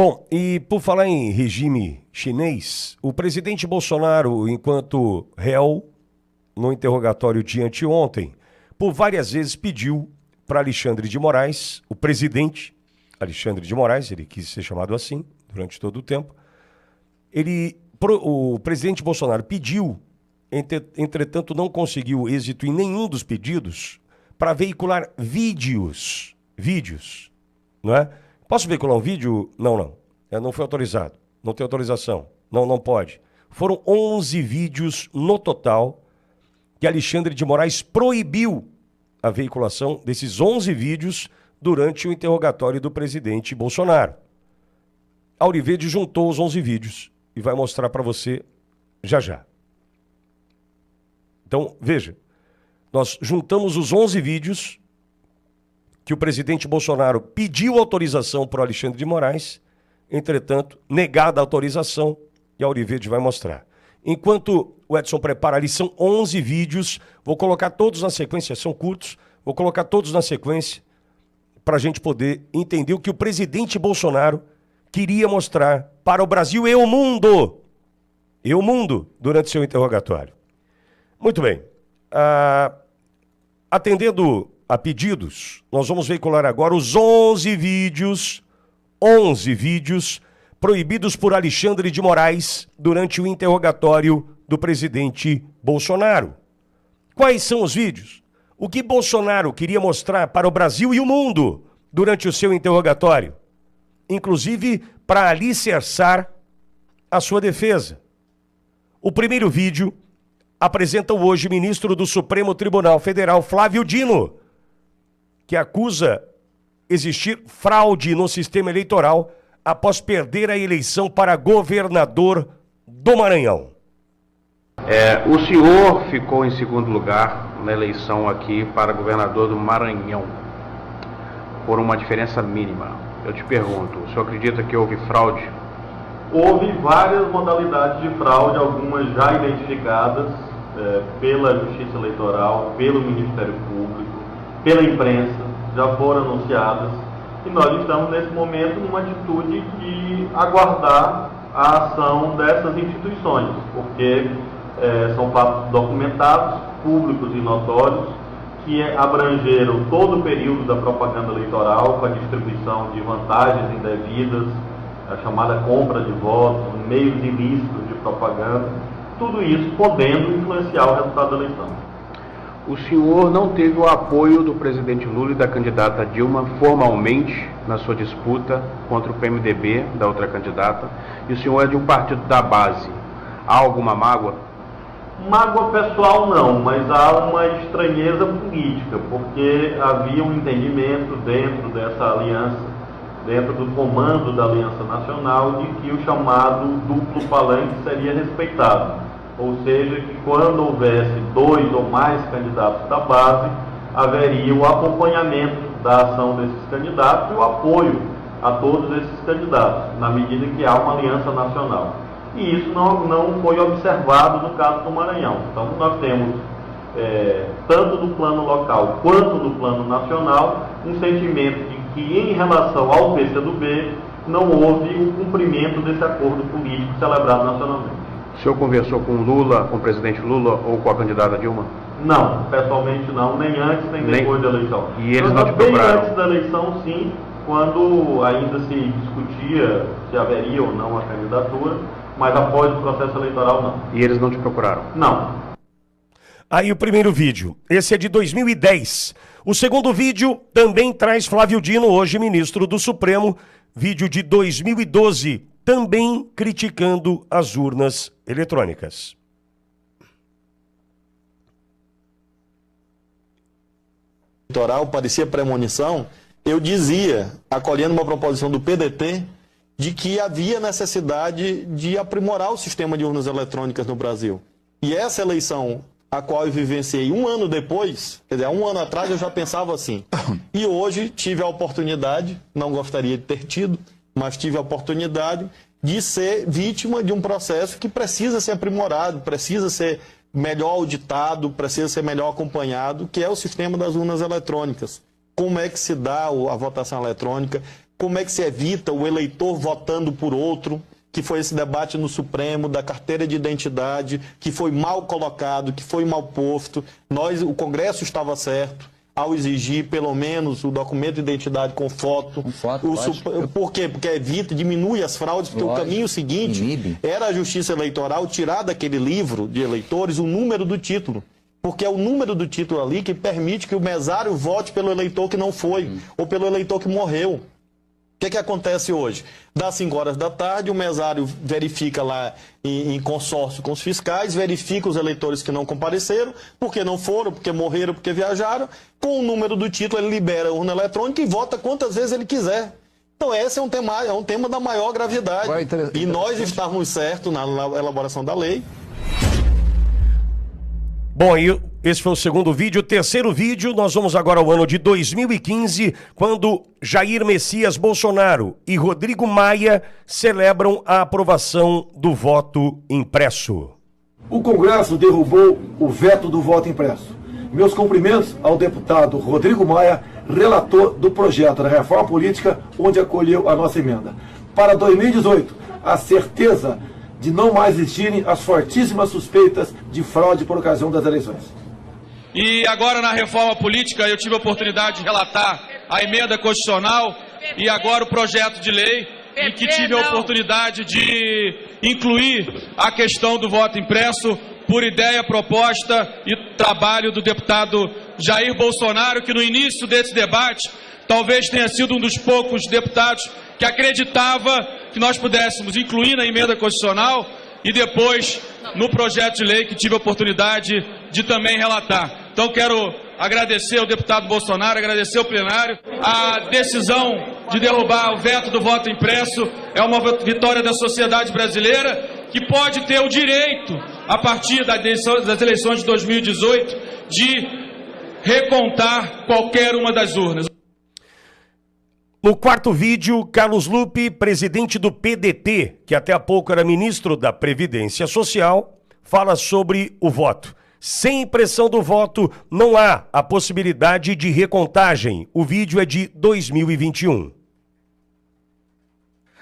Bom, e por falar em regime chinês, o presidente Bolsonaro, enquanto réu no interrogatório de anteontem, por várias vezes pediu para Alexandre de Moraes, o presidente Alexandre de Moraes, ele quis ser chamado assim durante todo o tempo, o presidente Bolsonaro pediu, entretanto não conseguiu êxito em nenhum dos pedidos, para veicular vídeos, não é? Posso veicular um vídeo? Não. Não foi autorizado. Não tem autorização. Não pode. Foram 11 vídeos no total que Alexandre de Moraes proibiu a veiculação desses 11 vídeos durante o interrogatório do presidente Bolsonaro. Auriverde juntou os 11 vídeos e vai mostrar para você já. Então, veja, nós juntamos os 11 vídeos que o presidente Bolsonaro pediu autorização para o Alexandre de Moraes, entretanto, negada a autorização, e a Auriverde vai mostrar. Enquanto o Edson prepara ali, são 11 vídeos, vou colocar todos na sequência, são curtos, vou colocar todos na sequência, para a gente poder entender o que o presidente Bolsonaro queria mostrar para o Brasil e o mundo, durante seu interrogatório. Muito bem. Atendendo a pedidos, nós vamos veicular agora os 11 vídeos proibidos por Alexandre de Moraes durante o interrogatório do presidente Bolsonaro. Quais são os vídeos? O que Bolsonaro queria mostrar para o Brasil e o mundo durante o seu interrogatório, inclusive para alicerçar a sua defesa. O primeiro vídeo apresenta o hoje ministro do Supremo Tribunal Federal, Flávio Dino, que acusa existir fraude no sistema eleitoral após perder a eleição para governador do Maranhão. O senhor ficou em segundo lugar na eleição aqui para governador do Maranhão, por uma diferença mínima. Eu te pergunto, o senhor acredita que houve fraude? Houve várias modalidades de fraude, algumas já identificadas pela Justiça Eleitoral, pelo Ministério Público, pela imprensa, já foram anunciadas. E nós estamos, nesse momento, numa atitude de aguardar a ação dessas instituições, porque são fatos documentados, públicos e notórios, que abrangeram todo o período da propaganda eleitoral, com a distribuição de vantagens indevidas, a chamada compra de votos, meios ilícitos de propaganda, tudo isso podendo influenciar o resultado da eleição. O senhor não teve o apoio do presidente Lula e da candidata Dilma formalmente na sua disputa contra o PMDB, da outra candidata, e o senhor é de um partido da base. Há alguma mágoa? Mágoa pessoal não, mas há uma estranheza política, porque havia um entendimento dentro dessa aliança, dentro do comando da Aliança Nacional, de que o chamado duplo palanque seria respeitado. Ou seja, que quando houvesse 2 ou mais candidatos da base, haveria o acompanhamento da ação desses candidatos e o apoio a todos esses candidatos, na medida que há uma aliança nacional. E isso não foi observado no caso do Maranhão. Então nós temos, tanto no plano local quanto no plano nacional, um sentimento de que em relação ao PCdoB não houve o cumprimento desse acordo político celebrado nacionalmente. O senhor conversou com Lula, com o presidente Lula ou com a candidata Dilma? Não, pessoalmente não, nem antes nem depois da eleição. E eles não te procuraram? Bem antes da eleição, sim, quando ainda se discutia se haveria ou não a candidatura, mas após o processo eleitoral, não. E eles não te procuraram? Não. Aí o primeiro vídeo, esse é de 2010. O segundo vídeo também traz Flávio Dino, hoje ministro do Supremo, vídeo de 2012, também criticando as urnas eletrônicas. Eleitoral parecia premonição, eu dizia, acolhendo uma proposição do PDT, de que havia necessidade de aprimorar o sistema de urnas eletrônicas no Brasil. E essa eleição, a qual eu vivenciei um ano depois, quer dizer, há um ano atrás eu já pensava assim. E hoje tive a oportunidade, não gostaria de ter tido, mas tive a oportunidade de ser vítima de um processo que precisa ser aprimorado, precisa ser melhor auditado, precisa ser melhor acompanhado, que é o sistema das urnas eletrônicas. Como é que se dá a votação eletrônica, como é que se evita o eleitor votando por outro, que foi esse debate no Supremo, da carteira de identidade, que foi mal colocado, que foi mal posto. O Congresso estava certo ao exigir, pelo menos, o documento de identidade com foto. Por quê? Porque evita, diminui as fraudes, porque o caminho seguinte era a Justiça Eleitoral tirar daquele livro de eleitores o número do título. Porque é o número do título ali que permite que o mesário vote pelo eleitor que não foi, ou pelo eleitor que morreu. O que acontece hoje? Das 5 horas da tarde, o mesário verifica lá em consórcio com os fiscais, verifica os eleitores que não compareceram, porque não foram, porque morreram, porque viajaram. Com o número do título, ele libera a urna eletrônica e vota quantas vezes ele quiser. Então esse é um tema da maior gravidade. E nós estávamos certos na elaboração da lei. Bom, e esse foi o segundo vídeo. O terceiro vídeo, nós vamos agora ao ano de 2015, quando Jair Messias Bolsonaro e Rodrigo Maia celebram a aprovação do voto impresso. O Congresso derrubou o veto do voto impresso. Meus cumprimentos ao deputado Rodrigo Maia, relator do projeto da reforma política, onde acolheu a nossa emenda. Para 2018, a certeza de não mais existirem as fortíssimas suspeitas de fraude por ocasião das eleições. E agora na reforma política eu tive a oportunidade de relatar a emenda constitucional e agora o projeto de lei em que tive a oportunidade de incluir a questão do voto impresso por ideia, proposta e trabalho do deputado Jair Bolsonaro, que no início desse debate talvez tenha sido um dos poucos deputados que acreditava que nós pudéssemos incluir na emenda constitucional e depois no projeto de lei que tive a oportunidade de também relatar. Então quero agradecer ao deputado Bolsonaro, agradecer ao plenário. A decisão de derrubar o veto do voto impresso é uma vitória da sociedade brasileira que pode ter o direito, a partir das eleições de 2018, de recontar qualquer uma das urnas. No quarto vídeo, Carlos Lupe, presidente do PDT, que até há pouco era ministro da Previdência Social, fala sobre o voto. Sem impressão do voto, não há a possibilidade de recontagem. O vídeo é de 2021.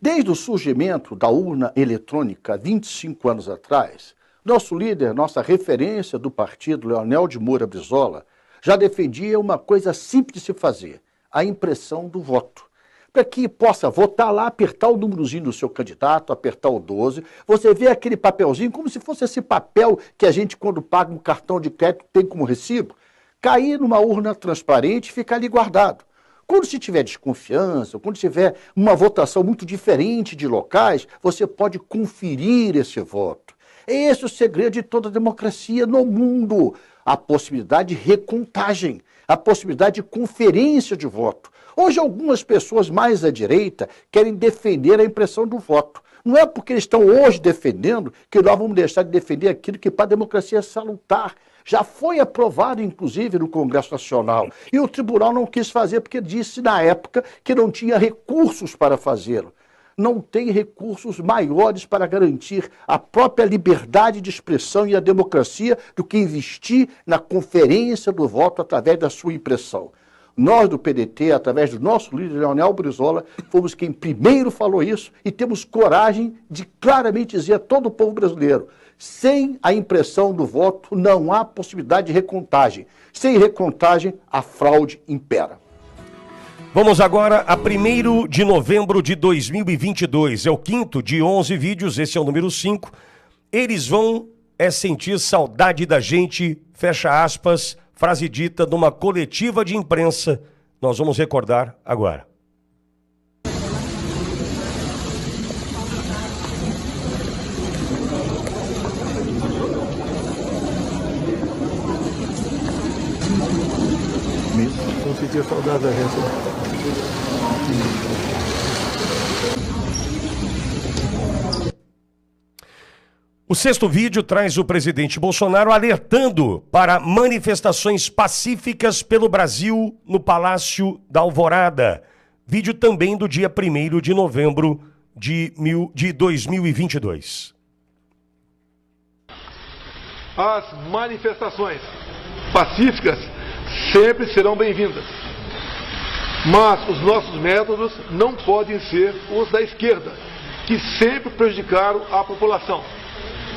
Desde o surgimento da urna eletrônica 25 anos atrás, nosso líder, nossa referência do partido, Leonel de Moura Brizola, já defendia uma coisa simples de se fazer: a impressão do voto. Para que possa votar lá, apertar o númerozinho do seu candidato, apertar o 12, você vê aquele papelzinho como se fosse esse papel que a gente, quando paga um cartão de crédito, tem como recibo, cair numa urna transparente e ficar ali guardado. Quando se tiver desconfiança, quando tiver uma votação muito diferente de locais, você pode conferir esse voto. É esse o segredo de toda a democracia no mundo: a possibilidade de recontagem, a possibilidade de conferência de voto. Hoje, algumas pessoas mais à direita querem defender a impressão do voto. Não é porque eles estão hoje defendendo que nós vamos deixar de defender aquilo que para a democracia é salutar. Já foi aprovado, inclusive, no Congresso Nacional. E o tribunal não quis fazer porque disse, na época, que não tinha recursos para fazê-lo. Não tem recursos maiores para garantir a própria liberdade de expressão e a democracia do que investir na conferência do voto através da sua impressão. Nós do PDT, através do nosso líder Leonel Brizola, fomos quem primeiro falou isso e temos coragem de claramente dizer a todo o povo brasileiro: sem a impressão do voto não há possibilidade de recontagem. Sem recontagem, a fraude impera. Vamos agora a 1º de novembro de 2022. É o quinto de 11 vídeos, esse é o número 5. Eles vão sentir saudade da gente, fecha aspas, frase dita numa coletiva de imprensa. Nós vamos recordar agora. Não sentia saudade da gente. O sexto vídeo traz o presidente Bolsonaro alertando para manifestações pacíficas pelo Brasil no Palácio da Alvorada. Vídeo também do dia 1º de novembro de 2022. As manifestações pacíficas sempre serão bem-vindas. Mas os nossos métodos não podem ser os da esquerda, que sempre prejudicaram a população,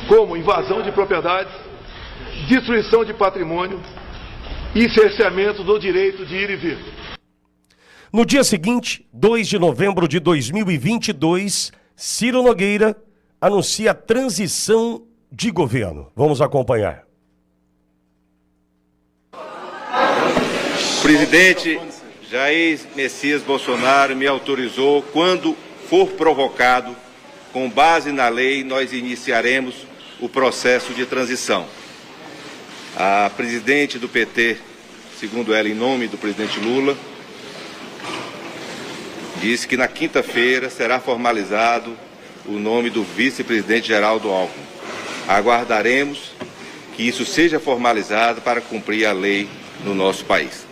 como invasão de propriedades, destruição de patrimônio e cerceamento do direito de ir e vir. No dia seguinte, 2 de novembro de 2022, Ciro Nogueira anuncia a transição de governo. Vamos acompanhar. O presidente Jair Messias Bolsonaro me autorizou, quando for provocado, com base na lei, nós iniciaremos o processo de transição. A presidente do PT, segundo ela, em nome do presidente Lula, disse que na quinta-feira será formalizado o nome do vice-presidente Geraldo Alckmin. Aguardaremos que isso seja formalizado para cumprir a lei no nosso país.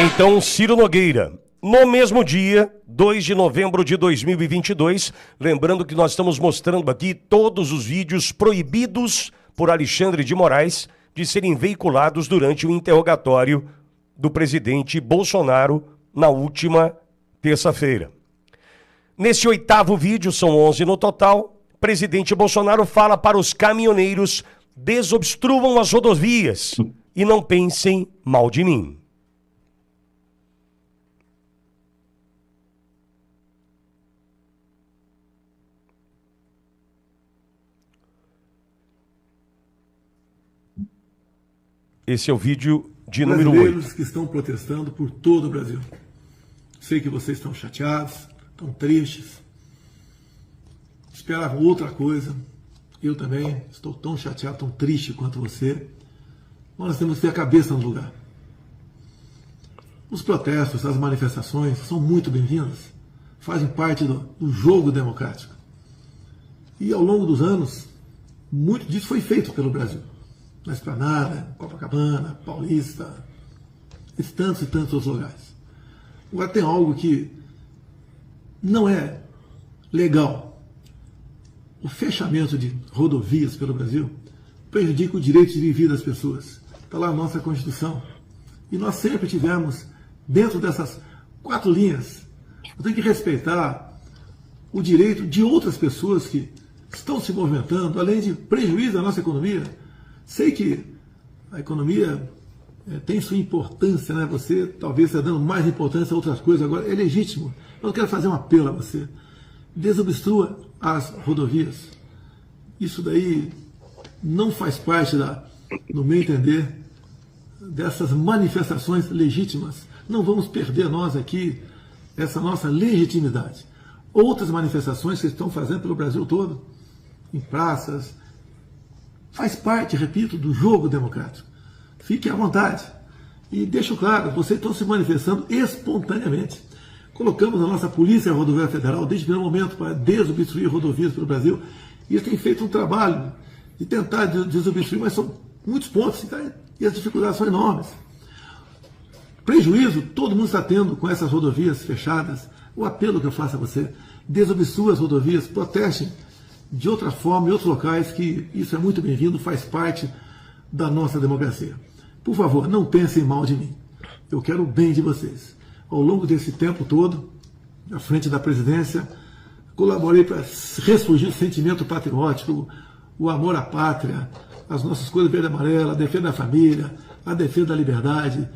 Então, Ciro Nogueira, no mesmo dia, 2 de novembro de 2022, lembrando que nós estamos mostrando aqui todos os vídeos proibidos por Alexandre de Moraes de serem veiculados durante o interrogatório do presidente Bolsonaro na última terça-feira. Nesse 8º vídeo, são 11 no total, presidente Bolsonaro fala para os caminhoneiros: desobstruam as rodovias e não pensem mal de mim. Esse é o vídeo de número 8. Brasileiros que estão protestando por todo o Brasil. Sei que vocês estão chateados, estão tristes, esperavam outra coisa. Eu também estou tão chateado, tão triste quanto você. Nós temos que ter a cabeça no lugar. Os protestos, as manifestações são muito bem-vindas, fazem parte do jogo democrático. E ao longo dos anos, muito disso foi feito pelo Brasil. Na Esplanada, Copacabana, Paulista, e tantos outros lugares. Agora tem algo que não é legal. O fechamento de rodovias pelo Brasil prejudica o direito de viver das pessoas. Está lá a nossa Constituição. E nós sempre tivemos, dentro dessas 4 linhas, eu tenho que respeitar o direito de outras pessoas que estão se movimentando, além de prejuízo à nossa economia. Sei que a economia tem sua importância, né? Você talvez está dando mais importância a outras coisas agora. É legítimo. Eu quero fazer um apelo a você. Desobstrua as rodovias. Isso daí não faz parte, no meu entender, dessas manifestações legítimas. Não vamos perder nós aqui essa nossa legitimidade. Outras manifestações que estão fazendo pelo Brasil todo, em praças, faz parte, repito, do jogo democrático. Fique à vontade. E deixo claro, vocês estão se manifestando espontaneamente. Colocamos a nossa Polícia Rodoviária Federal, desde o primeiro momento, para desobstruir rodovias pelo Brasil. E eles têm feito um trabalho de tentar desobstruir, mas são muitos pontos, e as dificuldades são enormes. Prejuízo todo mundo está tendo com essas rodovias fechadas. O apelo que eu faço a você: desobstrua as rodovias, protestem de outra forma em outros locais, que isso é muito bem-vindo, faz parte da nossa democracia. Por favor, não pensem mal de mim. Eu quero o bem de vocês. Ao longo desse tempo todo, à frente da presidência, colaborei para ressurgir o sentimento patriótico, o amor à pátria, as nossas cores verde e amarela, a defesa da família, a defesa da liberdade.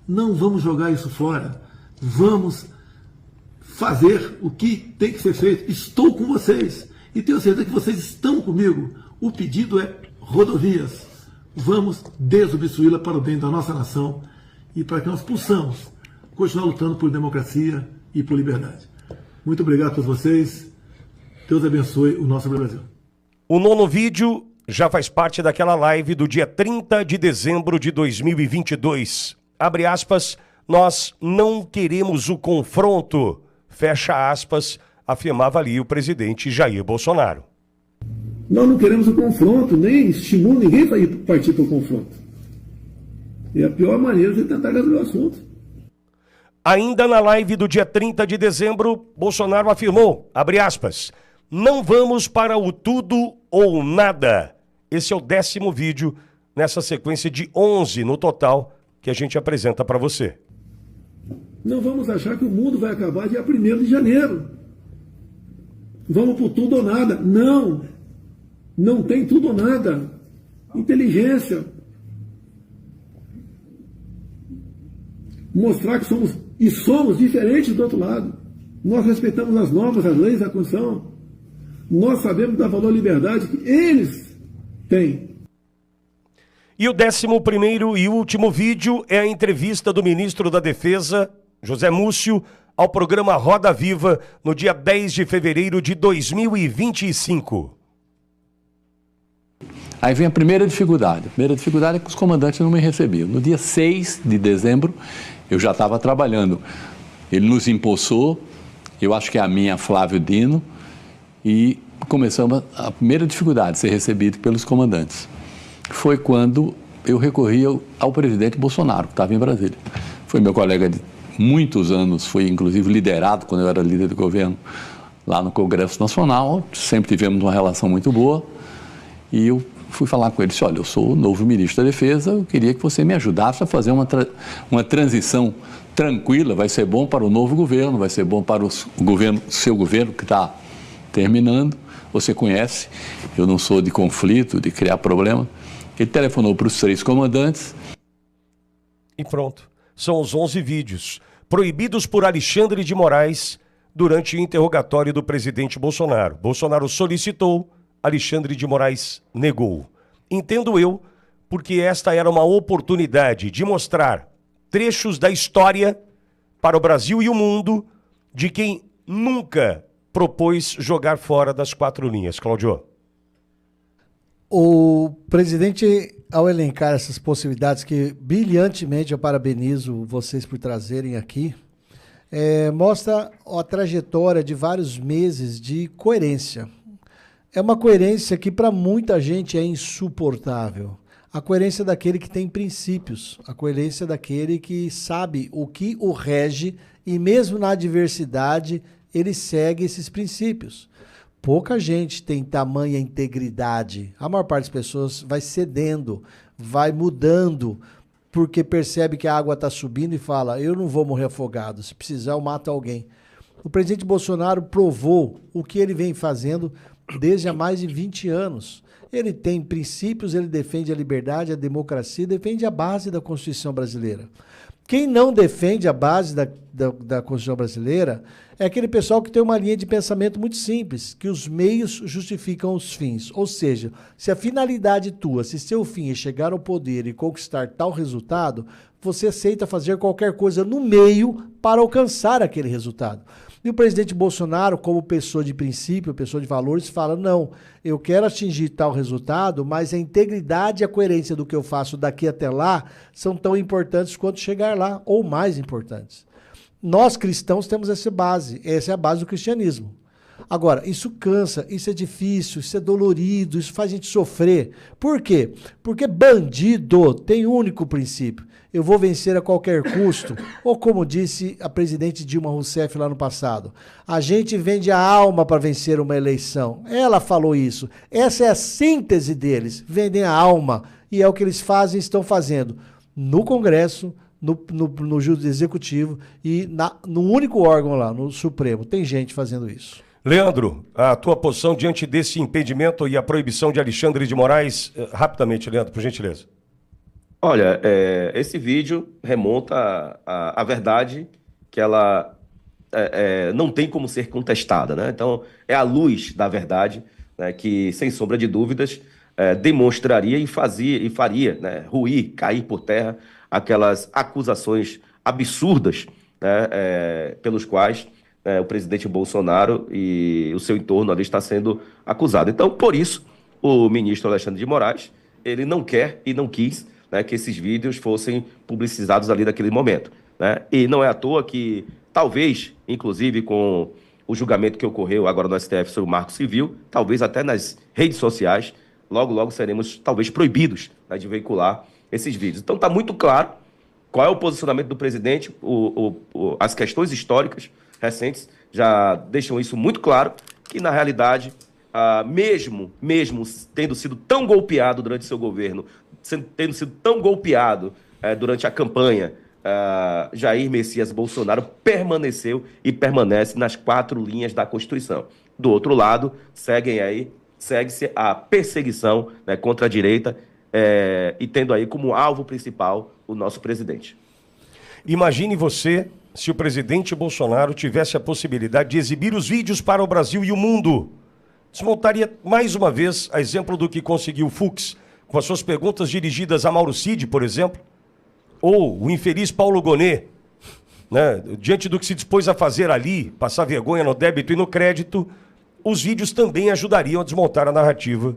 Não vamos jogar isso fora. Vamos fazer o que tem que ser feito. Estou com vocês. E tenho certeza que vocês estão comigo. O pedido é rodovias. Vamos desobstruí-la para o bem da nossa nação e para que nós possamos continuar lutando por democracia e por liberdade. Muito obrigado a todos vocês. Deus abençoe o nosso Brasil. O 9º vídeo já faz parte daquela live do dia 30 de dezembro de 2022. Abre aspas, nós não queremos o confronto. Fecha aspas, afirmava ali o presidente Jair Bolsonaro. Nós não queremos o confronto, nem estimulo ninguém a partir para o confronto. É a pior maneira de tentar resolver o assunto. Ainda na live do dia 30 de dezembro, Bolsonaro afirmou, abre aspas, não vamos para o tudo ou nada. Esse é o 10º vídeo nessa sequência de 11 no total que a gente apresenta para você. Não vamos achar que o mundo vai acabar dia 1º de janeiro. Vamos por tudo ou nada. Não. Não tem tudo ou nada. Inteligência. Mostrar que somos diferentes do outro lado. Nós respeitamos as normas, as leis, a Constituição. Nós sabemos dar valor à liberdade que eles têm. E o 11º e último vídeo é a entrevista do ministro da Defesa, José Múcio, ao programa Roda Viva, no dia 10 de fevereiro de 2025. Aí vem a primeira dificuldade. A primeira dificuldade é que os comandantes não me recebiam. No dia 6 de dezembro, eu já estava trabalhando. Ele nos impulsou, eu acho que é a minha, Flávio Dino, e começamos a primeira dificuldade, ser recebido pelos comandantes. Foi quando eu recorri ao presidente Bolsonaro, que estava em Brasília. Foi meu colega de muitos anos, foi inclusive liderado, quando eu era líder do governo, lá no Congresso Nacional. Sempre tivemos uma relação muito boa. E eu fui falar com ele, disse, olha, eu sou o novo ministro da Defesa, eu queria que você me ajudasse a fazer uma transição tranquila, vai ser bom para o novo governo, vai ser bom para o seu governo que está terminando. Você conhece, eu não sou de conflito, de criar problema. Ele telefonou para os 3 comandantes. E pronto, são os 11 vídeos proibidos por Alexandre de Moraes durante o interrogatório do presidente Bolsonaro. Bolsonaro solicitou, Alexandre de Moraes negou. Entendo eu, porque esta era uma oportunidade de mostrar trechos da história para o Brasil e o mundo de quem nunca propôs jogar fora das 4 linhas. Cláudio. O presidente, ao elencar essas possibilidades, que brilhantemente eu parabenizo vocês por trazerem aqui, mostra a trajetória de vários meses de coerência. É uma coerência que para muita gente é insuportável. A coerência daquele que tem princípios, a coerência daquele que sabe o que o rege e mesmo na adversidade ele segue esses princípios. Pouca gente tem tamanha integridade. A maior parte das pessoas vai cedendo, vai mudando, porque percebe que a água está subindo e fala, eu não vou morrer afogado, se precisar eu mato alguém. O presidente Bolsonaro provou o que ele vem fazendo desde há mais de 20 anos. Ele tem princípios, ele defende a liberdade, a democracia, defende a base da Constituição brasileira. Quem não defende a base da Constituição brasileira é aquele pessoal que tem uma linha de pensamento muito simples, que os meios justificam os fins. Ou seja, se a finalidade tua, se seu fim é chegar ao poder e conquistar tal resultado, você aceita fazer qualquer coisa no meio para alcançar aquele resultado. E o presidente Bolsonaro, como pessoa de princípio, pessoa de valores, fala, não, eu quero atingir tal resultado, mas a integridade e a coerência do que eu faço daqui até lá são tão importantes quanto chegar lá, ou mais importantes. Nós cristãos temos essa é a base do cristianismo. Agora, isso cansa, isso é difícil, isso é dolorido, isso faz a gente sofrer. Por quê? Porque bandido tem um único princípio. Eu vou vencer a qualquer custo. Ou como disse a presidente Dilma Rousseff lá no passado, a gente vende a alma para vencer uma eleição. Ela falou isso. Essa é a síntese deles. Vendem a alma. E é o que eles fazem e estão fazendo no Congresso, no Executivo e no único órgão lá, no Supremo. Tem gente fazendo isso. Leandro, a tua posição diante desse impedimento e a proibição de Alexandre de Moraes, rapidamente, Leandro, por gentileza. Olha, esse vídeo remonta à verdade que ela não tem como ser contestada, né? Então, é a luz da verdade, né, que, sem sombra de dúvidas, demonstraria e faria, né, ruir, cair por terra aquelas acusações absurdas, né, pelos quais o presidente Bolsonaro e o seu entorno ali está sendo acusado. Então, por isso, o ministro Alexandre de Moraes, ele não quer e não quis, né, que esses vídeos fossem publicizados ali naquele momento, né? E não é à toa que, talvez, inclusive com o julgamento que ocorreu agora no STF sobre o Marco Civil, talvez até nas redes sociais, logo seremos talvez proibidos, né, de veicular esses vídeos. Então está muito claro qual é o posicionamento do presidente, as questões históricas recentes já deixam isso muito claro, que na realidade, mesmo tendo sido tão golpeado durante seu governo, tendo sido tão golpeado durante a campanha, Jair Messias Bolsonaro permaneceu e permanece nas 4 linhas da Constituição. Do outro lado, segue-se a perseguição, né, contra a direita, e tendo aí como alvo principal o nosso presidente. Imagine você se o presidente Bolsonaro tivesse a possibilidade de exibir os vídeos para o Brasil e o mundo. Desmontaria mais uma vez, a exemplo do que conseguiu Fux, com as suas perguntas dirigidas a Mauro Cid, por exemplo, ou o infeliz Paulo Gonet, né? Diante do que se dispôs a fazer ali, passar vergonha no débito e no crédito, os vídeos também ajudariam a desmontar a narrativa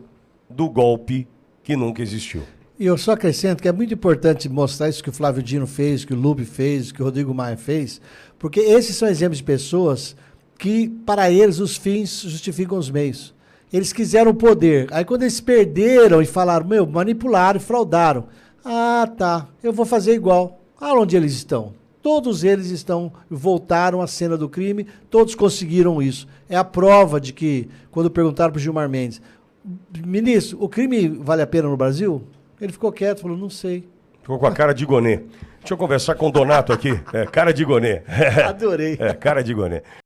do golpe que nunca existiu. E eu só acrescento que é muito importante mostrar isso que o Flávio Dino fez, que o Lupe fez, que o Rodrigo Maia fez, porque esses são exemplos de pessoas que, para eles, os fins justificam os meios. Eles quiseram o poder. Aí quando eles perderam e falaram, manipularam e fraudaram. Ah, tá, eu vou fazer igual. Aonde eles estão? Todos eles voltaram à cena do crime, todos conseguiram isso. É a prova de que, quando perguntaram para o Gilmar Mendes, ministro, o crime vale a pena no Brasil? Ele ficou quieto, falou, não sei. Ficou com a cara de Gonet. Deixa eu conversar com o Donato aqui. Cara de Gonet. Adorei. Cara de Gonet.